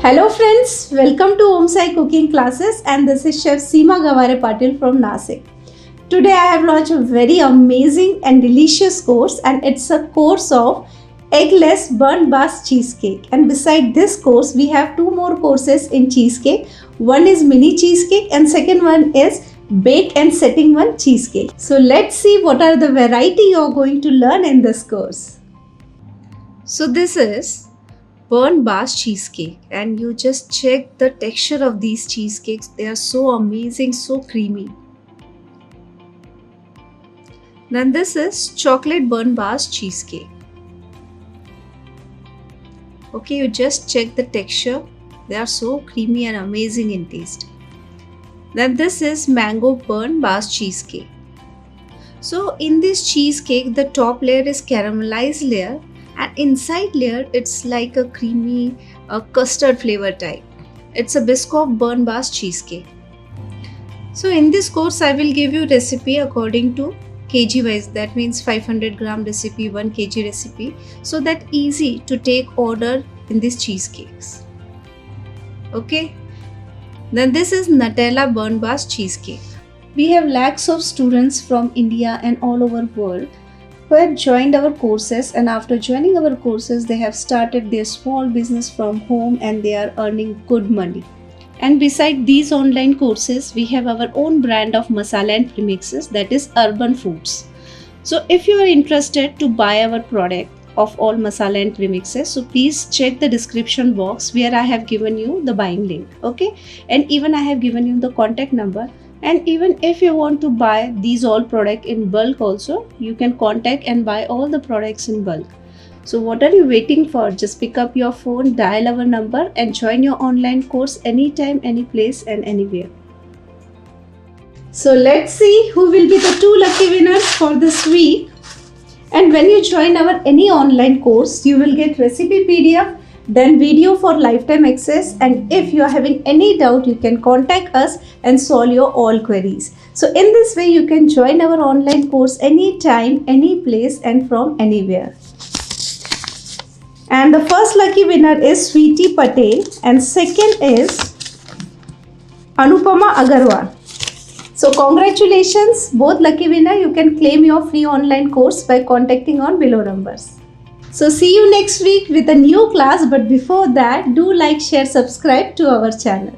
Hello friends, welcome to Om Sai Cooking Classes, and this is Chef Seema Gaware Patil from Nasik. Today I have launched a very amazing and delicious course, and it's a course of Eggless Burnt Basque Cheesecake. And beside this course we have two more courses in cheesecake. One is mini cheesecake and second one is bake and setting one cheesecake. So let's see what are the variety you're going to learn in this course. So this is Burnt Basque Cheesecake, and you just check the texture of these cheesecakes. They are so amazing, so creamy. Then this is Chocolate Burnt Basque Cheesecake. Okay, you just check the texture. They are so creamy and amazing in taste. Then this is Mango Burnt Basque Cheesecake. So in this cheesecake, the top layer is caramelized layer, and inside layer it's like a creamy custard flavor type. It's a Biscoff Burnt Basque Cheesecake. So in this course I will give you recipe according to kg wise, that means 500 gram recipe, 1 kg recipe, so that easy to take order in these cheesecakes. Okay, then this is Nutella Burnt Basque Cheesecake. We have lakhs of students from India and all over world who have joined our courses, and after joining our courses they have started their small business from home and they are earning good money. And beside these online courses we have our own brand of masala and premixes, that is Urban Foods. So if you are interested to buy our product of all masala and premixes, so please check the description box where I have given you the buying link. Okay, and even I have given you the contact number. And even if you want to buy these all products in bulk also, you can contact and buy all the products in bulk. So what are you waiting for? Just pick up your phone, dial our number and join your online course anytime, any place and anywhere. So let's see who will be the 2 lucky winners for this week. And when you join our any online course, you will get recipe PDF, then video for lifetime access, and if you are having any doubt you can contact us and solve your all queries. So in this way you can join our online course anytime, any place and from anywhere. And the first lucky winner is Sweetie Patel and second is Anupama Agarwal. So congratulations both lucky winner. You can claim your free online course by contacting on below numbers. So see you next week with a new class, but before that do like, share, subscribe to our channel.